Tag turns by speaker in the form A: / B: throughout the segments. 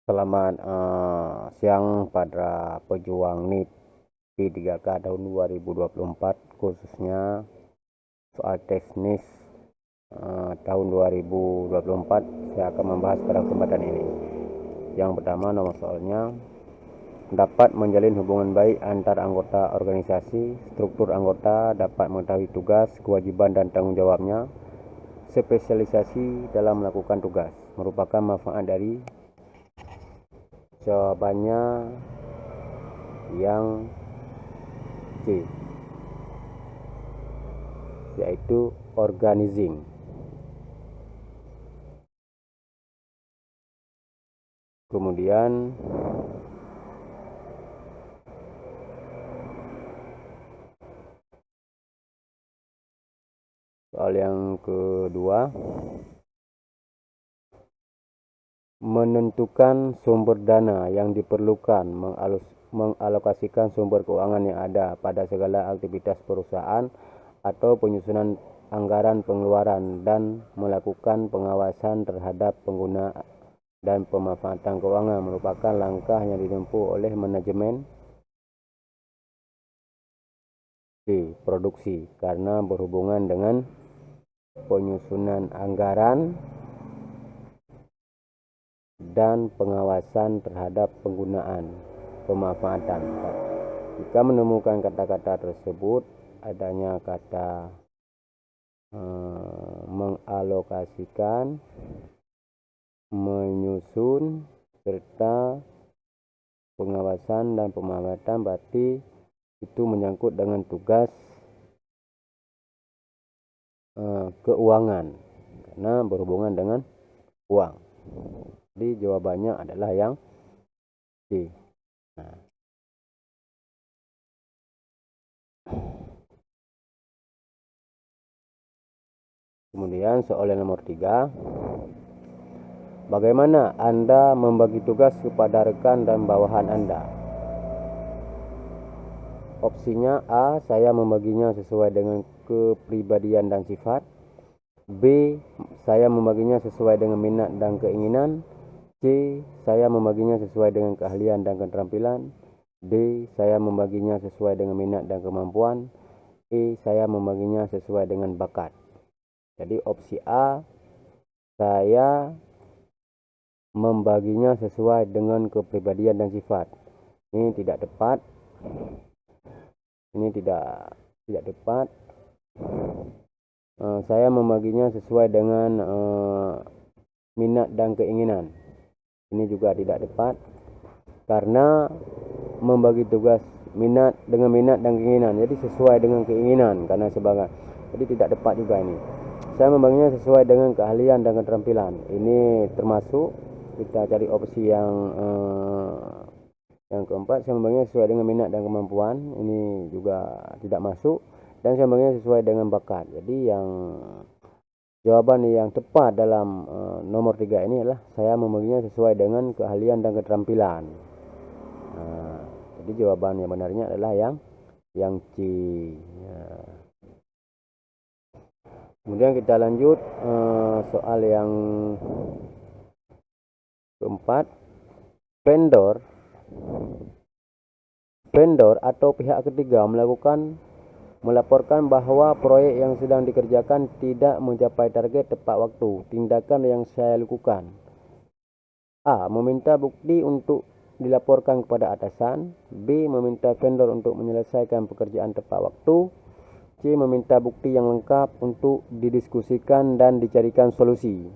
A: Selamat siang pada pejuang NIT P3K tahun 2024, khususnya soal teknis tahun 2024. Saya akan membahas pada kesempatan ini. Yang pertama, nomor soalnya, dapat menjalin hubungan baik antar anggota organisasi. Struktur anggota dapat mengetahui tugas, kewajiban, dan tanggung jawabnya. Spesialisasi dalam melakukan tugas merupakan manfaat dari. Jawabannya yang C, yaitu organizing. Kemudian soal yang kedua, menentukan sumber dana yang diperlukan, mengalokasikan sumber keuangan yang ada pada segala aktivitas perusahaan atau penyusunan anggaran pengeluaran, dan melakukan pengawasan terhadap pengguna dan pemanfaatan keuangan merupakan langkah yang ditempuh oleh manajemen produksi karena berhubungan dengan penyusunan anggaran dan pengawasan terhadap penggunaan pemanfaatan. Jika menemukan kata-kata tersebut, adanya kata mengalokasikan, menyusun, serta pengawasan dan pemanfaatan, berarti itu menyangkut dengan tugas keuangan karena berhubungan dengan uang. Jadi jawabannya adalah yang C. Kemudian soal yang nomor 3, bagaimana Anda membagi tugas kepada rekan dan bawahan Anda? Opsinya A, saya membaginya sesuai dengan kepribadian dan sifat. B, saya membaginya sesuai dengan minat dan keinginan. C, saya membaginya sesuai dengan keahlian dan keterampilan. D, saya membaginya sesuai dengan minat dan kemampuan. E, saya membaginya sesuai dengan bakat. Jadi opsi A, saya membaginya sesuai dengan kepribadian dan sifat. Ini tidak tepat. Ini tidak tepat. Saya membaginya sesuai dengan minat dan keinginan. Ini juga tidak tepat, karena membagi tugas dengan minat dan keinginan, jadi sesuai dengan keinginan karena sebagai, jadi tidak tepat juga ini. Saya membaginya sesuai dengan keahlian dan keterampilan. Ini termasuk, kita cari opsi yang keempat, saya membaginya sesuai dengan minat dan kemampuan. Ini juga tidak masuk. Dan saya membaginya sesuai dengan bakat. Jadi yang jawaban yang tepat dalam nomor 3 ini adalah saya membaginya sesuai dengan keahlian dan keterampilan. Jadi jawaban yang benarnya adalah yang C. Kemudian kita lanjut soal yang keempat, vendor atau pihak ketiga melaporkan bahwa proyek yang sedang dikerjakan tidak mencapai target tepat waktu. Tindakan yang saya lakukan: A, meminta bukti untuk dilaporkan kepada atasan. B, meminta vendor untuk menyelesaikan pekerjaan tepat waktu. C, meminta bukti yang lengkap untuk didiskusikan dan dicarikan solusi.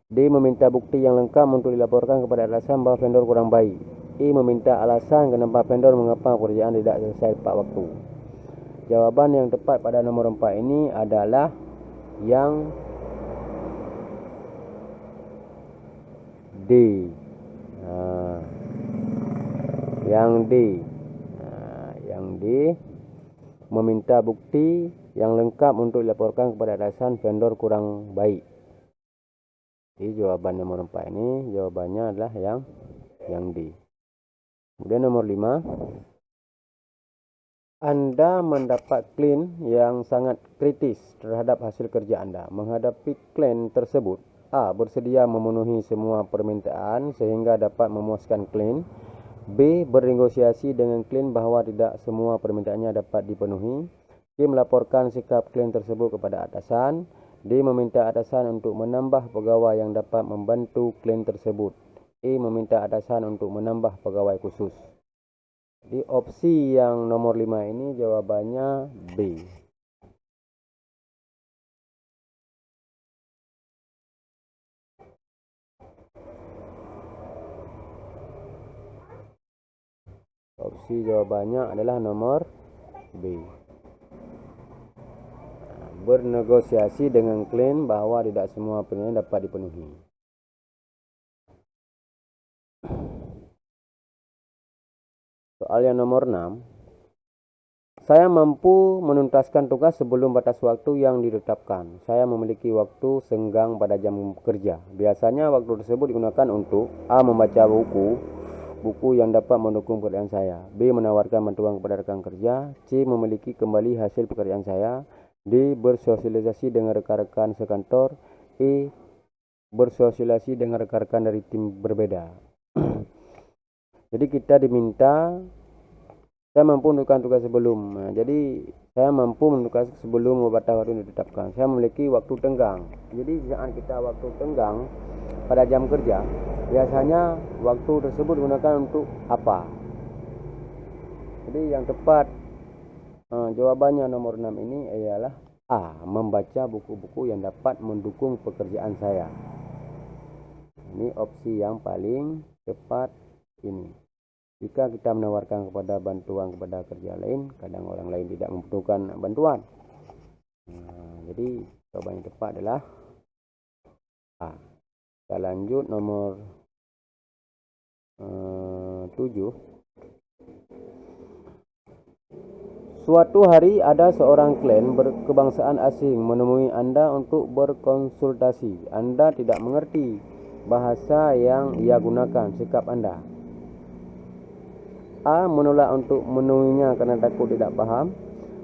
A: D, meminta bukti yang lengkap untuk dilaporkan kepada atasan bahwa vendor kurang baik. E, meminta alasan kenapa vendor mengapa pekerjaan tidak selesai tepat waktu. Jawaban yang tepat pada nomor 4 ini adalah yang D. Yang D. Yang D, meminta bukti yang lengkap untuk dilaporkan kepada atasan vendor kurang baik. Jadi jawaban nomor 4 ini jawabannya adalah yang D. Kemudian nomor 5, Anda mendapat klien yang sangat kritis terhadap hasil kerja Anda. Menghadapi klien tersebut, A. Bersedia memenuhi semua permintaan sehingga dapat memuaskan klien. B. Bernegosiasi dengan klien bahawa tidak semua permintaannya dapat dipenuhi. C. Melaporkan sikap klien tersebut kepada atasan. D. Meminta atasan untuk menambah pegawai yang dapat membantu klien tersebut. E. Meminta atasan untuk menambah pegawai khusus. Di opsi yang nomor 5 ini jawabannya B. Opsi jawabannya adalah nomor B. Bernegosiasi dengan klien bahawa tidak semua permintaan dapat dipenuhi. Soal yang nomor 6. Saya mampu menuntaskan tugas sebelum batas waktu yang ditetapkan. Saya memiliki waktu senggang pada jam kerja. Biasanya waktu tersebut digunakan untuk A. Membaca buku yang dapat mendukung pekerjaan saya. B. Menawarkan bantuan kepada rekan kerja. C. Memiliki kembali hasil pekerjaan saya. D. Bersosialisasi dengan rekan-rekan sekantor. E. Bersosialisasi dengan rekan-rekan dari tim berbeda. Jadi kita diminta, saya mampu menentukan tugas sebelum. Jadi saya mampu menentukan sebelum batas waktu ditetapkan. Saya memiliki waktu tenggang. Jadi saat kita waktu tenggang pada jam kerja, biasanya waktu tersebut digunakan untuk apa? Jadi yang tepat jawabannya nomor 6 ini ialah A. Membaca buku-buku yang dapat mendukung pekerjaan saya. Ini opsi yang paling tepat ini. Jika kita menawarkan kepada bantuan kepada kerja lain, kadang orang lain tidak membutuhkan bantuan. Jadi jawaban yang tepat adalah A. Kita lanjut nomor 7. Suatu hari ada seorang klien berkebangsaan asing menemui Anda untuk berkonsultasi. Anda tidak mengerti bahasa yang ia gunakan. Sikap Anda: A. Menolak untuk menemuinya kerana takut tidak paham.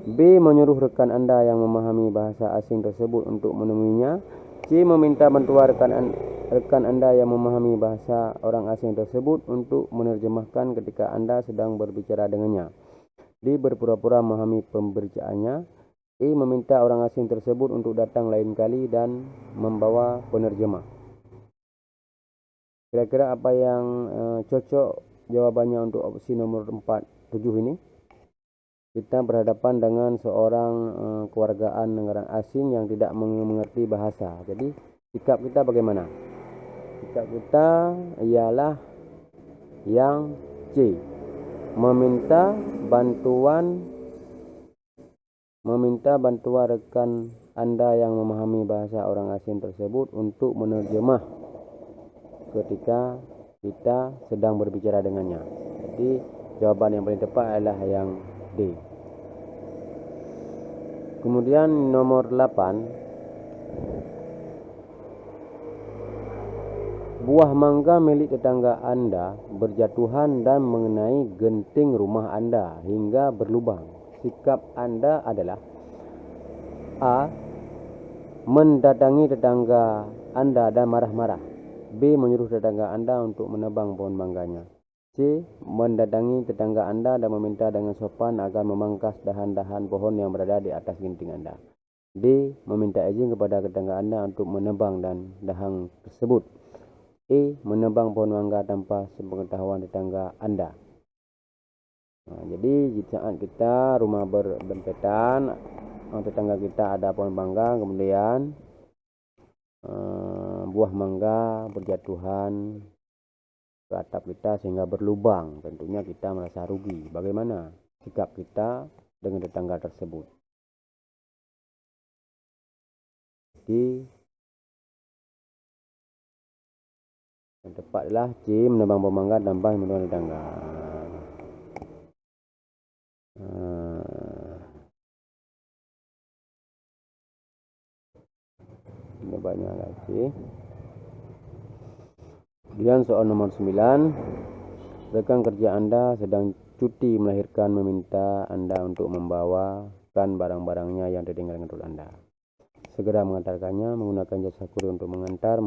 A: B. Menyuruh rekan Anda yang memahami bahasa asing tersebut untuk menemuinya. C. Meminta bantuan rekan Anda yang memahami bahasa orang asing tersebut untuk menerjemahkan ketika Anda sedang berbicara dengannya. D. Berpura-pura memahami pemberitaannya. E. Meminta orang asing tersebut untuk datang lain kali dan membawa penerjemah. Kira-kira apa yang cocok jawabannya untuk opsi nomor 7 ini? Kita berhadapan dengan seorang kewargaan negara asing yang tidak mengerti bahasa. Jadi sikap kita bagaimana? Sikap kita ialah yang C. Meminta bantuan rekan Anda yang memahami bahasa orang asing tersebut untuk menerjemah ketika kita sedang berbicara dengannya. Jadi jawaban yang paling tepat adalah yang D. Kemudian nomor 8. Buah mangga milik tetangga Anda berjatuhan dan mengenai genting rumah Anda hingga berlubang. Sikap Anda adalah A. Mendatangi tetangga Anda dan marah-marah. B. Menyuruh tetangga Anda untuk menebang pohon mangganya. C. Mendatangi tetangga Anda dan meminta dengan sopan agar memangkas dahan-dahan pohon yang berada di atas genting Anda. D. Meminta izin kepada tetangga Anda untuk menebang dahan tersebut. E. Menebang pohon mangga tanpa sepengetahuan tetangga Anda. Jadi saat kita rumah berdempetan, tetangga kita ada pohon mangga, kemudian buah mangga berjatuhan ke atap kita sehingga berlubang, tentunya kita merasa rugi. Bagaimana sikap kita dengan tetangga tersebut? Jadi yang tepat adalah C. Menebang pohon mangga tanpa sepengetahuan tetangga. Ini banyak lagi. Kemudian soal nomor 9. Rekan kerja Anda sedang cuti melahirkan meminta Anda untuk membawakan barang-barangnya yang tertinggal dengan Anda. segera mengantarkannya menggunakan jasa kurir untuk mengantar